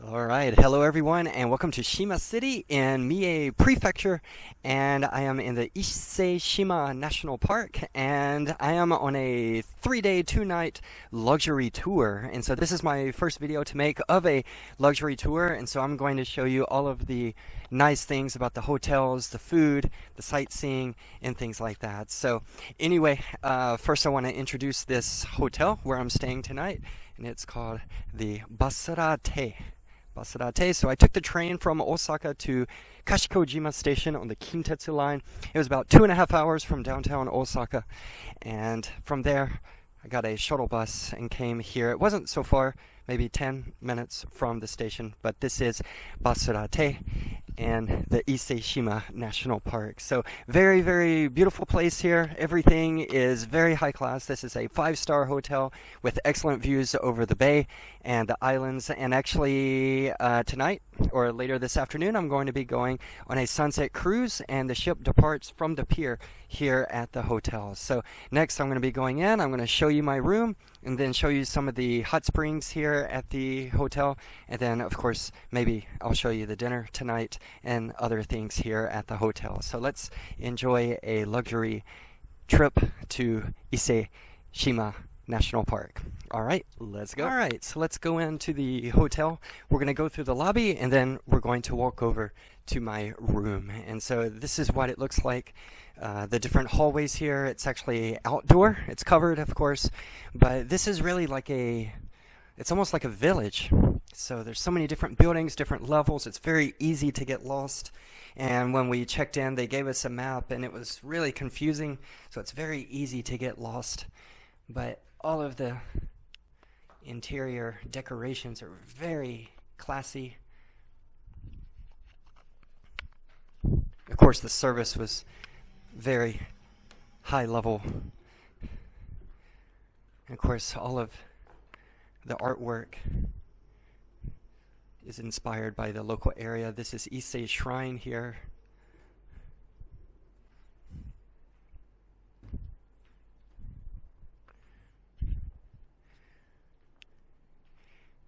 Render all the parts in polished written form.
All right, hello everyone, and welcome to Shima City in Mie Prefecture, and I am in the Ise-Shima National Park, and I am on a 3-day, 2-night luxury tour. And so this is my first video to make of a luxury tour, and so I'm going to show you all of the nice things about the hotels, the food, the sightseeing, and things like that. So anyway, first I want to introduce this hotel where I'm staying tonight, and it's called the Basara Tei. Basara Tei. So I took the train from Osaka to Kashikojima Station on the Kintetsu line. It was about 2.5 hours from downtown Osaka, and from there I got a shuttle bus and came here. It wasn't so far, maybe 10 minutes from the station, but this is Basara Tei and the Ise-Shima National Park. So very, very beautiful place here. Everything is very high class. This is a 5-star hotel with excellent views over the bay and the islands. And actually tonight or later this afternoon, I'm going to be going on a sunset cruise, and the ship departs from the pier here at the hotel. So next I'm going to be going in. I'm going to show you my room and then show you some of the hot springs here at the hotel. And then of course maybe I'll show you the dinner tonight and other things here at the hotel. So let's enjoy a luxury trip to Ise-Shima National Park. All right, let's go. All right, so let's go into the hotel. We're going to go through the lobby, and then we're going to walk over to my room. And so this is what it looks like. The different hallways here. It's actually outdoor. It's covered, of course, but this is really like it's almost like a village. So there's so many different buildings, different levels. It's very easy to get lost. And when we checked in, they gave us a map, and it was really confusing. So it's very easy to get lost. But all of the interior decorations are very classy. Of course, the service was very high level. And of course, all of the artwork is inspired by the local area. This is Ise Shrine here.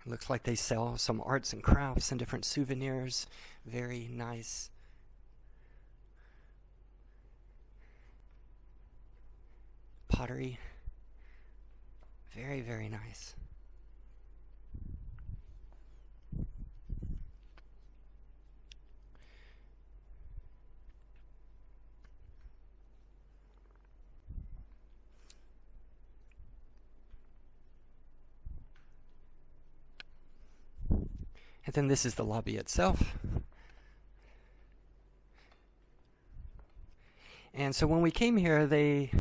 It looks like they sell some arts and crafts and different souvenirs. Very nice. Pottery. Very, very nice. And then this is the lobby itself. And so when we came here, they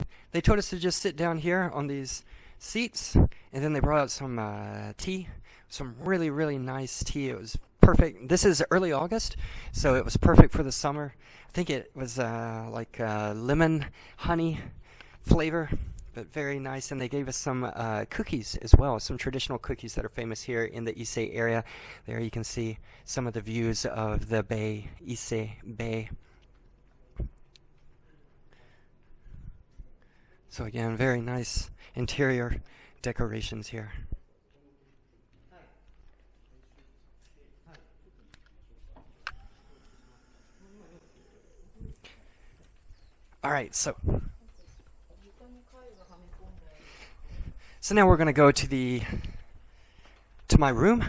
told us to just sit down here on these seats, and then they brought out some tea, some really, really nice tea. It was perfect. This is early August, so it was perfect for the summer. I think it was like lemon honey flavor, but very nice. And they gave us some cookies as well, some traditional cookies that are famous here in the Ise area. There you can see some of the views of the bay, Ise Bay. So again, very nice interior decorations here. All right, so now we're going to go to my room.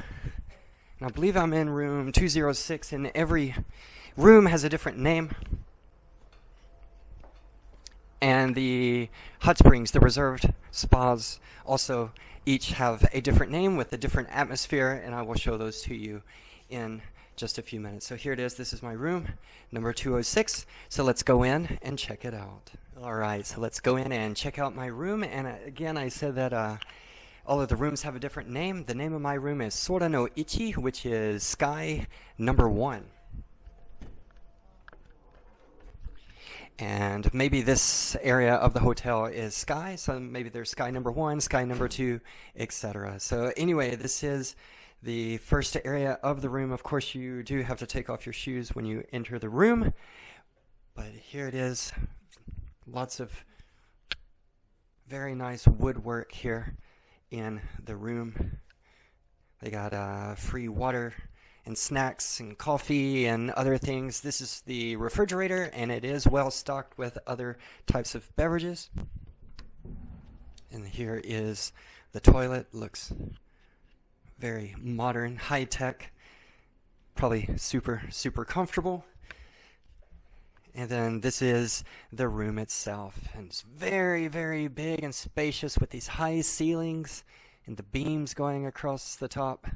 And I believe I'm in room 206, and every room has a different name. And the hot springs, the reserved spas, also each have a different name with a different atmosphere, and I will show those to you in just a few minutes. So here it is. This is my room, number 206. So let's go in and check it out. All right, so let's go in and check out my room. And again, I said that all of the rooms have a different name. The name of my room is Sora no Ichi, which is sky number 1. And maybe this area of the hotel is sky, so maybe there's sky number 1, sky number 2, etc. So anyway, this is the first area of the room. Of course, you do have to take off your shoes when you enter the room, but here it is. Lots of very nice woodwork here in the room. They got free water and snacks and coffee and other things. This is the refrigerator, and it is well stocked with other types of beverages. And here is the toilet. Looks very modern, high-tech, probably super, super comfortable. And then this is the room itself. And it's very, very big and spacious with these high ceilings and the beams going across the top.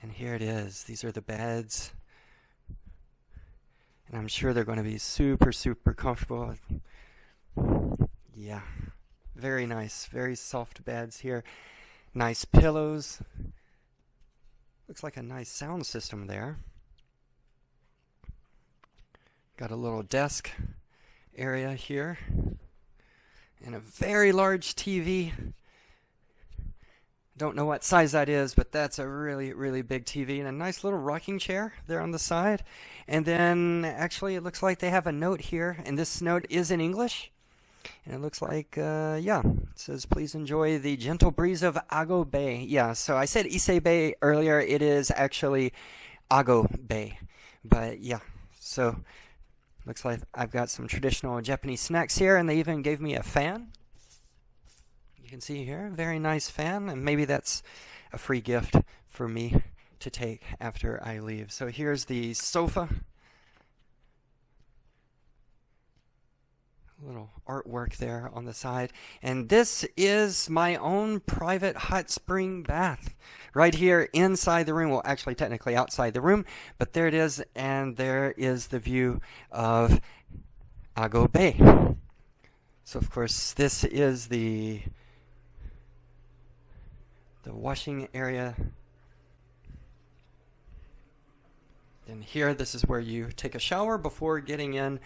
And here it is. These are the beds. And I'm sure they're going to be super, super comfortable. Yeah. Very nice. Very soft beds here. Nice pillows. Looks like a nice sound system there. Got a little desk area here. And a very large TV. Don't know what size that is, but that's a really, really big TV. And a nice little rocking chair there on the side. And then, actually, it looks like they have a note here. And this note is in English. And it looks like, yeah, it says, please enjoy the gentle breeze of Ago Bay. Yeah, so I said Ise Bay earlier. It is actually Ago Bay. But, yeah, so looks like I've got some traditional Japanese snacks here. And they even gave me a fan. You can see here, very nice fan, and maybe that's a free gift for me to take after I leave. So here's the sofa. A little artwork there on the side. And this is my own private hot spring bath right here inside the room. Well, actually, technically outside the room, but there it is, and there is the view of Ago Bay. So, of course, this is the washing area. And here, this is where you take a shower before getting in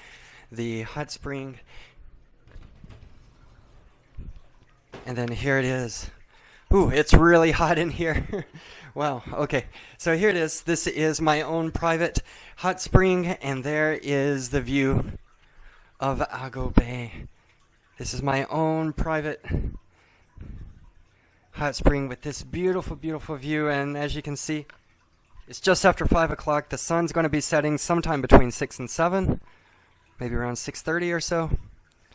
the hot spring. And then here it is. Ooh, it's really hot in here. Wow, okay. So here it is. This is my own private hot spring, and there is the view of Ago Bay. This is my own private hot spring with this beautiful, beautiful view. And as you can see, it's just after 5 o'clock. The sun's going to be setting sometime between 6 and 7, maybe around 6:30 or so.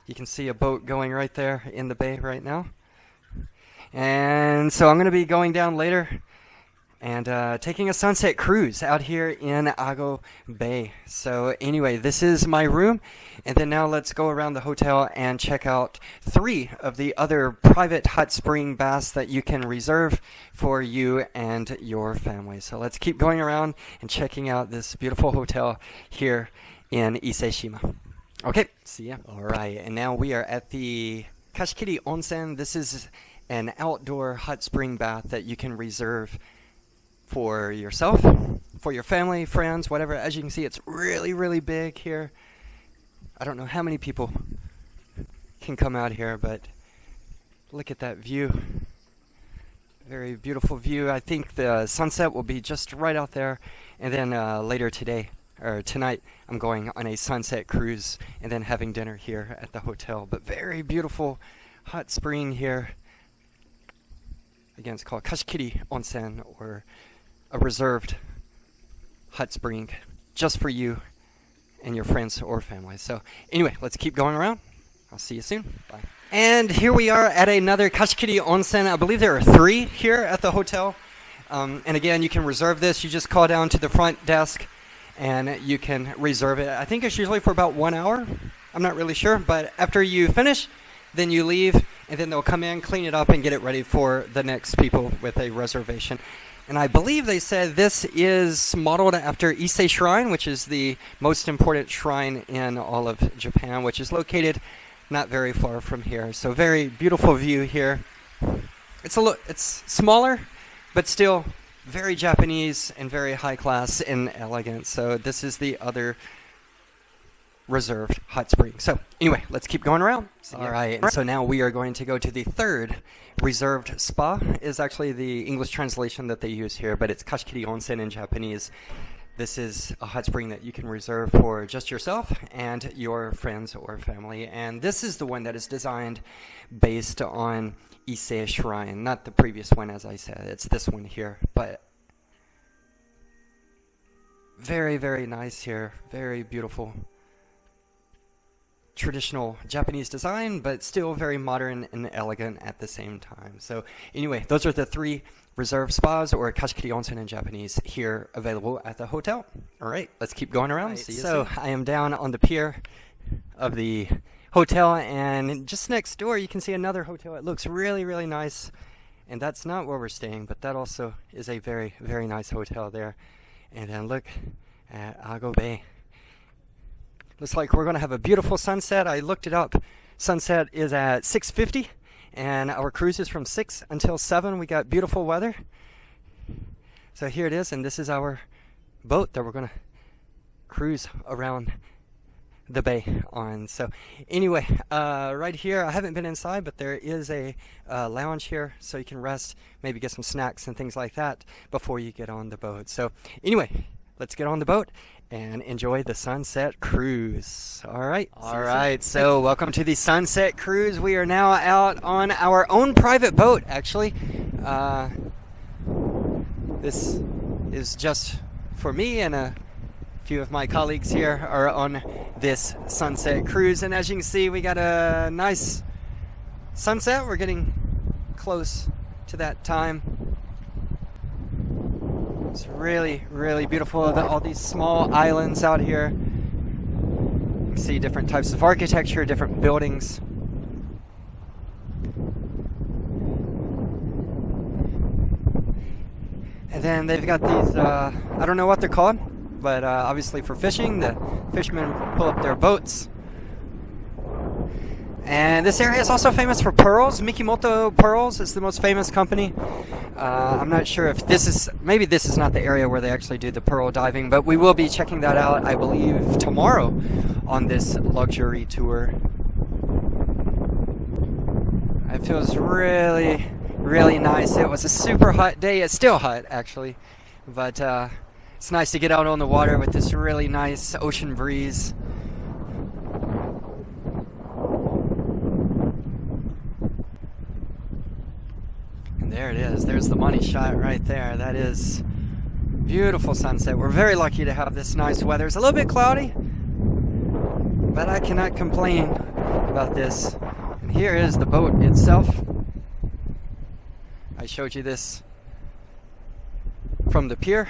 You can see a boat going right there in the bay right now. And so I'm going to be going down later and taking a sunset cruise out here in Ago Bay. So anyway, this is my room. And then now let's go around the hotel and check out 3 of the other private hot spring baths that you can reserve for you and your family. So let's keep going around and checking out this beautiful hotel here in Ise-Shima. Okay, see ya. All right, and now we are at the貸切Onsen. This is an outdoor hot spring bath that you can reserve for yourself, for your family, friends, whatever. As you can see, it's really, really big here. I don't know how many people can come out here, but look at that view. Very beautiful view. I think the sunset will be just right out there. And then later today, or tonight, I'm going on a sunset cruise and then having dinner here at the hotel. But very beautiful hot spring here. Again, it's called貸切Onsen, or a reserved hot spring just for you and your friends or family. So anyway, let's keep going around. I'll see you soon. Bye. And here we are at another貸切Onsen. I believe there are 3 here at the hotel. And again, you can reserve this. You just call down to the front desk and you can reserve it. I think it's usually for about 1 hour. I'm not really sure, but after you finish, then you leave, and then they'll come in, clean it up, and get it ready for the next people with a reservation. And I believe they said this is modeled after Ise Shrine, which is the most important shrine in all of Japan, which is located not very far from here. So very beautiful view here. It's smaller, but still very Japanese and very high class and elegant. So this is the other reserved hot spring. So anyway, let's keep going around. All right, and so now we are going to go to the 3rd reserved spa. Is actually the English translation that they use here, but it's貸切Onsen in Japanese. This is a hot spring that you can reserve for just yourself and your friends or family. And this is the one that is designed based on Ise Shrine, not the previous one, as I said. It's this one here. But very, very nice here. Very beautiful. Traditional Japanese design, but still very modern and elegant at the same time. So anyway, those are the 3 reserve spas, or kashikiri onsen in Japanese, here available at the hotel. All right, let's keep going around. So I am down on the pier of the hotel, and just next door you can see another hotel. It looks really, really nice, and that's not where we're staying, but that also is a very, very nice hotel there. And then look at Ago Bay. Looks like we're going to have a beautiful sunset. I looked it up. Sunset is at 6:50, and our cruise is from 6 until 7. We got beautiful weather. So here it is, and this is our boat that we're going to cruise around the bay on. So anyway, right here, I haven't been inside, but there is a lounge here, so you can rest, maybe get some snacks and things like that before you get on the boat. So anyway, let's get on the boat and enjoy the sunset cruise. All right, so welcome to the sunset cruise. We are now out on our own private boat, actually. This is just for me, and a few of my colleagues here are on this sunset cruise. And as you can see, we got a nice sunset. We're getting close to that time. It's really, really beautiful. All these small islands out here. You can see different types of architecture, different buildings. And then they've got these, I don't know what they're called, but obviously for fishing, the fishermen pull up their boats. And this area is also famous for pearls. Mikimoto Pearls is the most famous company. I'm not sure if maybe this is not the area where they actually do the pearl diving, but we will be checking that out, I believe, tomorrow on this luxury tour. It feels really, really nice. It was a super hot day. It's still hot, actually, but it's nice to get out on the water with this really nice ocean breeze. There it is. There's the money shot right there. That is beautiful sunset. We're very lucky to have this nice weather. It's a little bit cloudy, but I cannot complain about this. And here is the boat itself. I showed you this from the pier.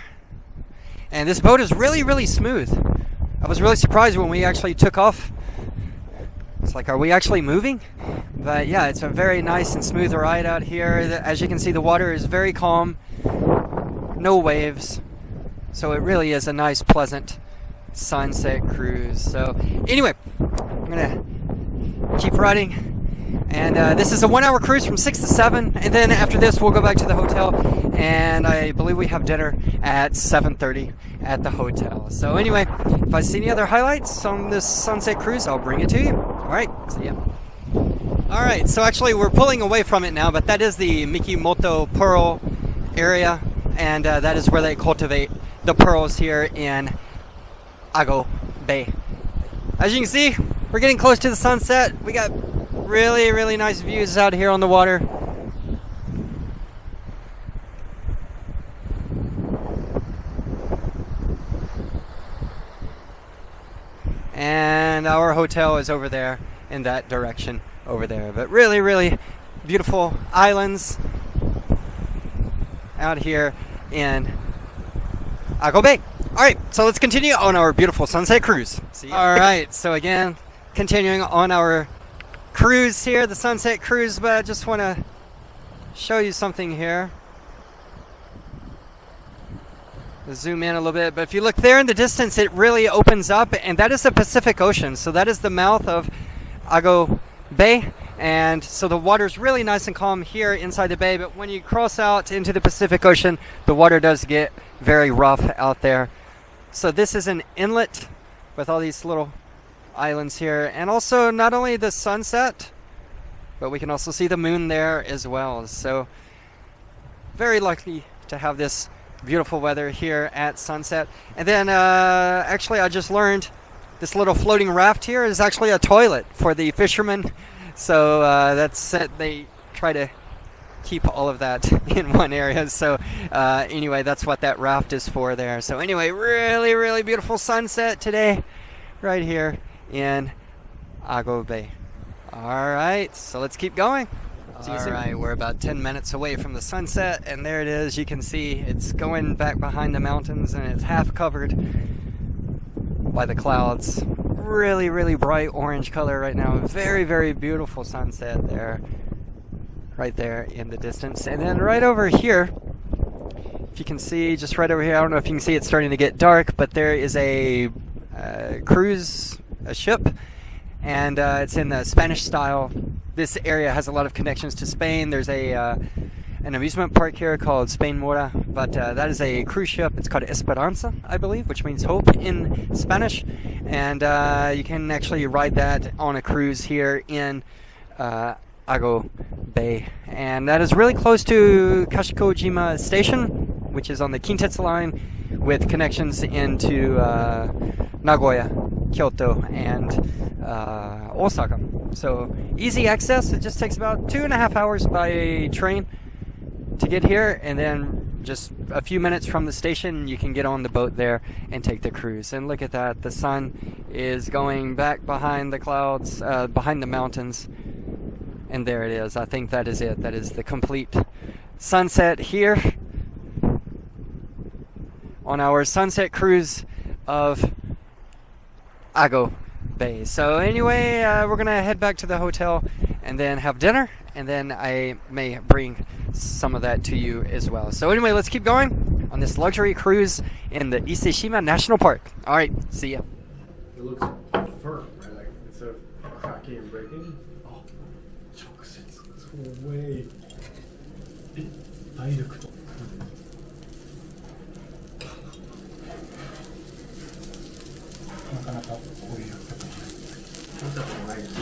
And this boat is really, really smooth. I was really surprised when we actually took off. It's like, are we actually moving? But yeah, it's a very nice and smooth ride out here. As you can see, the water is very calm, no waves. So it really is a nice, pleasant sunset cruise. So anyway, I'm gonna keep riding. And this is a 1-hour cruise from 6 to 7. And then after this, we'll go back to the hotel. And I believe we have dinner at 7:30 at the hotel. So anyway, if I see any other highlights on this sunset cruise, I'll bring it to you. All right, see ya. All right, so actually we're pulling away from it now, but that is the Mikimoto Pearl area. And that is where they cultivate the pearls here in Ago Bay. As you can see, we're getting close to the sunset. We got really, really nice views out here on the water. And our hotel is over there in that direction over there. But really, really beautiful islands out here in Ago Bay. All right, so let's continue on our beautiful sunset cruise. All right, so again, continuing on our cruise here, the sunset cruise, but I just want to show you something here. Let's zoom in a little bit, but if you look there in the distance, it really opens up, and that is the Pacific Ocean. So that is the mouth of Ago Bay, and so the water is really nice and calm here inside the bay, but when you cross out into the Pacific Ocean, the water does get very rough out there. So this is an inlet with all these little islands here, and also not only the sunset, but we can also see the moon there as well. So very lucky to have this beautiful weather here at sunset. And then actually I just learned this little floating raft here is actually a toilet for the fishermen. So that's it. They try to keep all of that in one area. So anyway, that's what that raft is for there. So anyway, really, really beautiful sunset today right here in Ago Bay. All right, so let's keep going. All right, we're about 10 minutes away from the sunset, and there it is. You can see it's going back behind the mountains, and it's half covered by the clouds. Really, really bright orange color right now. Very, very beautiful sunset there. Right there in the distance. And then right over here, if you can see, just right over here, I don't know if you can see, it's starting to get dark, but there is a cruise, a ship, and it's in the Spanish style. This area has a lot of connections to Spain. There's an amusement park here called Spain Mora, but that is a cruise ship. It's called Esperanza, I believe, which means hope in Spanish, and you can actually ride that on a cruise here in Ago Bay, and that is really close to Kashikojima Station, which is on the Kintetsu line, with connections into Nagoya, Kyoto, and Osaka. So easy access. It just takes about 2.5 hours by train to get here, and then just a few minutes from the station you can get on the boat there and take the cruise. And look at that, the sun is going back behind the clouds, behind the mountains. And there it is. I think that is it. That is the complete sunset here on our sunset cruise of Ago Bay. So anyway, we're going to head back to the hotel and then have dinner. And then I may bring some of that to you as well. So anyway, let's keep going on this luxury cruise in the Ise-Shima National Park. All right, see ya. It looks firm, right? Like instead of cracking and breaking. Way. ダイレクト。なかなかこういうことないです。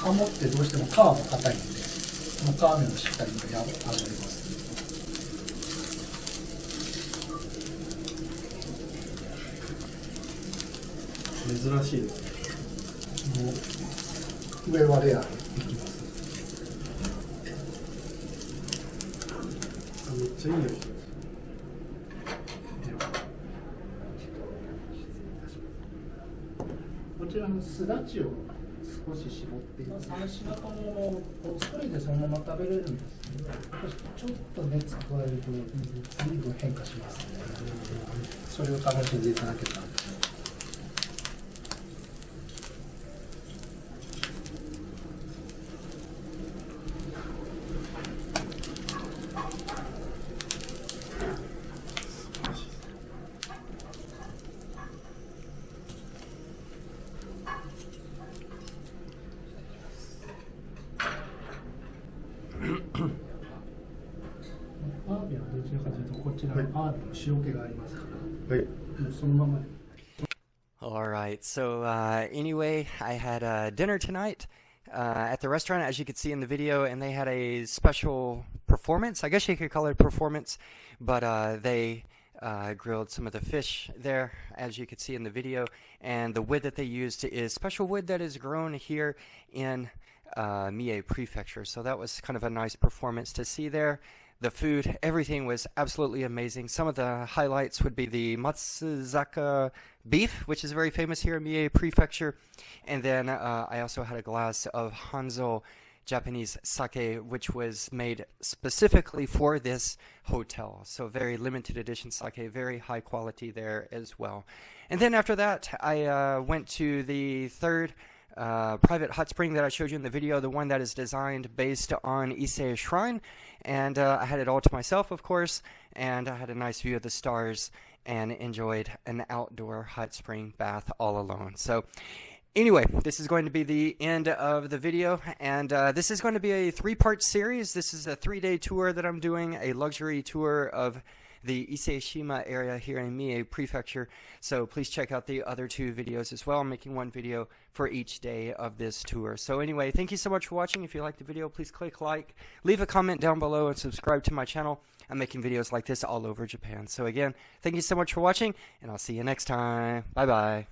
鴨ってどうしても皮が硬いので、その皮目をしっかりと上がります。珍しいですね。もう上はレアでいきます。めっちゃいい匂いします。こちらのすだちを少し絞って3品とも作りでそのまま食べれるんですけど、ちょっと熱加えると随分変化しますので、それを楽しんでいただけたら。アワビはどちらかというとこちらのアワビの塩気がありますから、はい、そのままで。All right, so anyway, I had dinner tonight at the restaurant, as you could see in the video, and they had a special performance. I guess you could call it a performance, but they grilled some of the fish there, as you could see in the video, and the wood that they used is special wood that is grown here in Mie Prefecture. So that was kind of a nice performance to see there. The food, everything was absolutely amazing. Some of the highlights would be the Matsuzaka beef, which is very famous here in Mie Prefecture. And then I also had a glass of Hanzo Japanese sake, which was made specifically for this hotel. So very limited edition sake, very high quality there as well. And then after that, I went to the third private hot spring that I showed you in the video, the one that is designed based on Ise Shrine, and I had it all to myself, of course, and I had a nice view of the stars and enjoyed an outdoor hot spring bath all alone. So anyway, this is going to be the end of the video, and this is going to be a 3-part series. This is a 3-day tour that I'm doing, a luxury tour of the Ise-Shima area here in Mie Prefecture. So please check out the other 2 videos as well. I'm making 1 video for each day of this tour. So anyway, thank you so much for watching. If you liked the video, please click like, leave a comment down below, and subscribe to my channel. I'm making videos like this all over Japan. So again, thank you so much for watching, and I'll see you next time. Bye-bye.